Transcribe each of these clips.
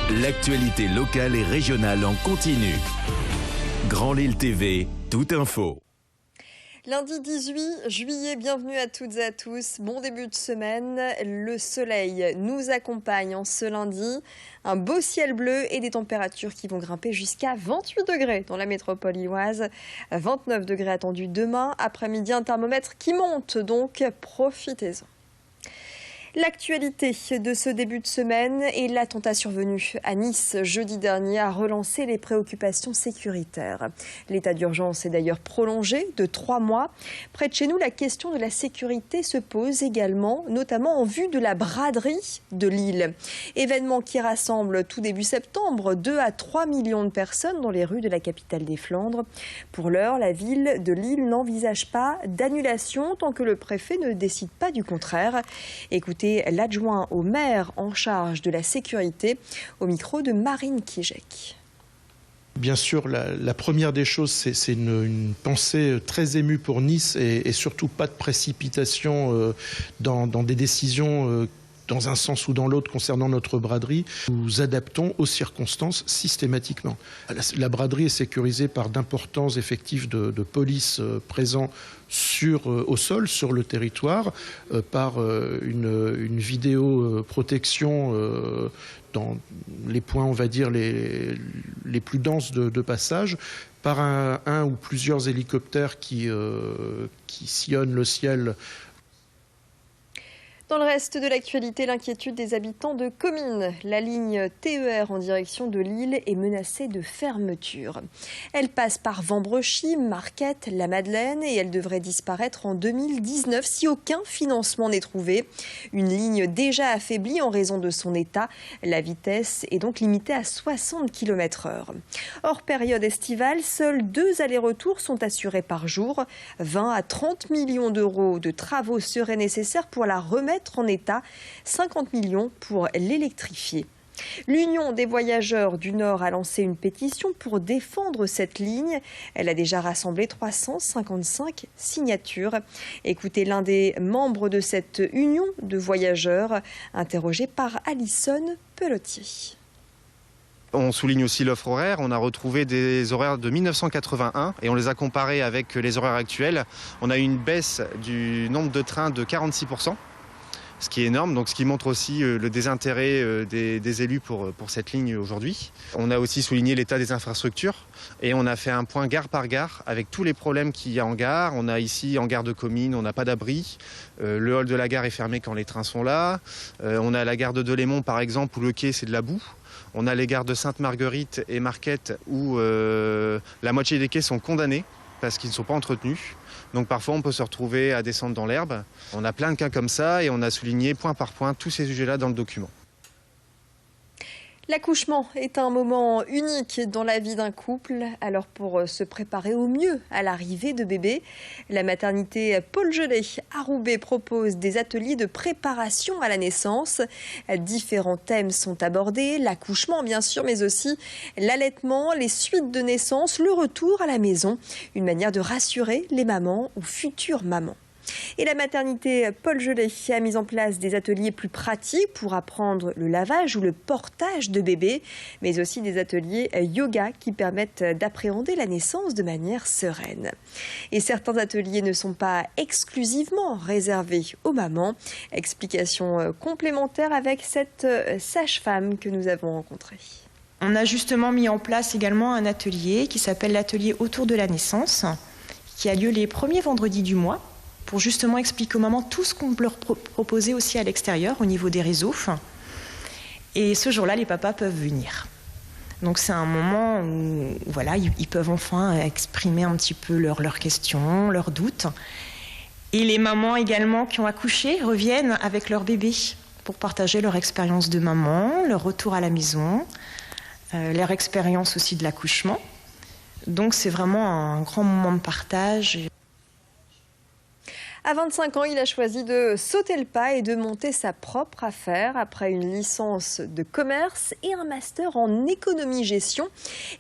L'actualité locale et régionale en continu. Grand Lille TV, toute info. Lundi 18 juillet, bienvenue à toutes et à tous. Bon début de semaine. Le soleil nous accompagne en ce lundi. Un beau ciel bleu et des températures qui vont grimper jusqu'à 28 degrés dans la métropole lilloise. 29 degrés attendus demain. Après-midi, un thermomètre qui monte, donc profitez-en. L'actualité de ce début de semaine et l'attentat survenu à Nice jeudi dernier a relancé les préoccupations sécuritaires. L'état d'urgence est d'ailleurs prolongé de 3 mois. Près de chez nous, la question de la sécurité se pose également, notamment en vue de la braderie de Lille. Événement qui rassemble tout début septembre 2 à 3 millions de personnes dans les rues de la capitale des Flandres. Pour l'heure, la ville de Lille n'envisage pas d'annulation tant que le préfet ne décide pas du contraire. Écoutez l'adjoint au maire en charge de la sécurité au micro de Marine Kijek. Bien sûr, la première des choses, c'est une pensée très émue pour Nice et surtout pas de précipitation dans des décisions dans un sens ou dans l'autre concernant notre braderie. Nous adaptons aux circonstances systématiquement. La braderie est sécurisée par d'importants effectifs de police présents au sol, sur le territoire, par une vidéoprotection dans les points, on va dire, les plus denses de passage, par un ou plusieurs hélicoptères qui sillonnent le ciel. Dans le reste de l'actualité, l'inquiétude des habitants de Comines. La ligne TER en direction de Lille est menacée de fermeture. Elle passe par Vambrechy, Marquette, La Madeleine et elle devrait disparaître en 2019 si aucun financement n'est trouvé. Une ligne déjà affaiblie en raison de son état. La vitesse est donc limitée à 60 km/h. Hors période estivale, seuls 2 allers-retours sont assurés par jour. 20 à 30 millions d'euros de travaux seraient nécessaires pour la remettre en état, 50 millions pour l'électrifier. L'Union des voyageurs du Nord a lancé une pétition pour défendre cette ligne. Elle a déjà rassemblé 355 signatures. Écoutez l'un des membres de cette Union de voyageurs, interrogé par Alison Pelletier. On souligne aussi l'offre horaire. On a retrouvé des horaires de 1981 et on les a comparés avec les horaires actuels. On a eu une baisse du nombre de trains de 46%. Ce qui est énorme, donc ce qui montre aussi le désintérêt des élus pour cette ligne aujourd'hui. On a aussi souligné l'état des infrastructures et on a fait un point gare par gare avec tous les problèmes qu'il y a en gare. On a ici en gare de Comines, on n'a pas d'abri. Le hall de la gare est fermé quand les trains sont là. On a la gare de Delémont par exemple où le quai c'est de la boue. On a les gares de Sainte-Marguerite et Marquette où la moitié des quais sont condamnés parce qu'ils ne sont pas entretenus. Donc parfois on peut se retrouver à descendre dans l'herbe. On a plein de cas comme ça et on a souligné point par point tous ces sujets-là dans le document. L'accouchement est un moment unique dans la vie d'un couple. Alors pour se préparer au mieux à l'arrivée de bébé, la maternité Paul Gelé à Roubaix propose des ateliers de préparation à la naissance. Différents thèmes sont abordés, l'accouchement bien sûr, mais aussi l'allaitement, les suites de naissance, le retour à la maison. Une manière de rassurer les mamans ou futures mamans. Et la maternité Paul Gelé a mis en place des ateliers plus pratiques pour apprendre le lavage ou le portage de bébé, mais aussi des ateliers yoga qui permettent d'appréhender la naissance de manière sereine. Et certains ateliers ne sont pas exclusivement réservés aux mamans. Explication complémentaire avec cette sage-femme que nous avons rencontrée. On a justement mis en place également un atelier qui s'appelle l'atelier autour de la naissance, qui a lieu les premiers vendredis du mois, pour justement expliquer aux mamans tout ce qu'on peut leur proposer aussi à l'extérieur au niveau des réseaux. Et ce jour-là, les papas peuvent venir. Donc c'est un moment où voilà, ils peuvent enfin exprimer un petit peu leurs questions, leurs doutes. Et les mamans également qui ont accouché reviennent avec leur bébé pour partager leur expérience de maman, leur retour à la maison, leur expérience aussi de l'accouchement. Donc c'est vraiment un grand moment de partage. À 25 ans, il a choisi de sauter le pas et de monter sa propre affaire après une licence de commerce et un master en économie-gestion.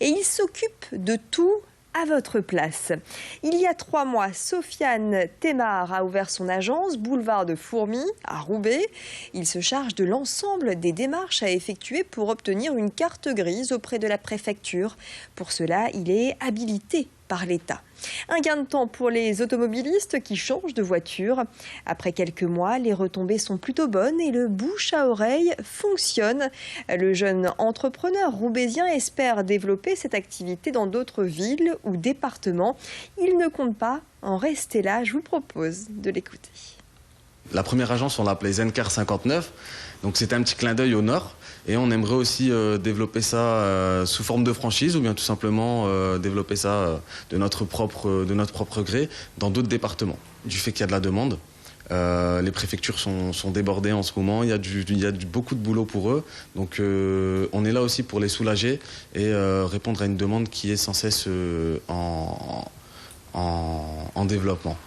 Et il s'occupe de tout à votre place. Il y a 3 mois, Sofiane Temar a ouvert son agence Boulevard de Fourmies à Roubaix. Il se charge de l'ensemble des démarches à effectuer pour obtenir une carte grise auprès de la préfecture. Pour cela, il est habilité par l'État. Un gain de temps pour les automobilistes qui changent de voiture. Après quelques mois, les retombées sont plutôt bonnes et le bouche à oreille fonctionne. Le jeune entrepreneur roubaisien espère développer cette activité dans d'autres villes ou départements. Il ne compte pas en rester là. Je vous propose de l'écouter. La première agence, on l'appelait Zencar 59. Donc c'était un petit clin d'œil au nord. Et on aimerait aussi développer ça sous forme de franchise ou bien tout simplement développer ça de notre propre gré dans d'autres départements. Du fait qu'il y a de la demande, les préfectures sont débordées en ce moment, il y a beaucoup de boulot pour eux. Donc on est là aussi pour les soulager et répondre à une demande qui est sans cesse en développement.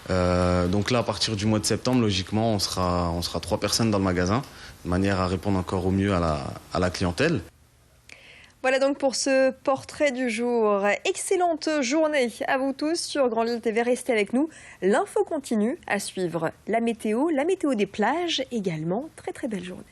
Donc là, à partir du mois de septembre, logiquement, on sera 3 personnes dans le magasin, de manière à répondre encore au mieux à la clientèle. Voilà donc pour ce portrait du jour. Excellente journée à vous tous sur Grand Lille TV. Restez avec nous. L'info continue à suivre. La météo des plages également. Très très belle journée.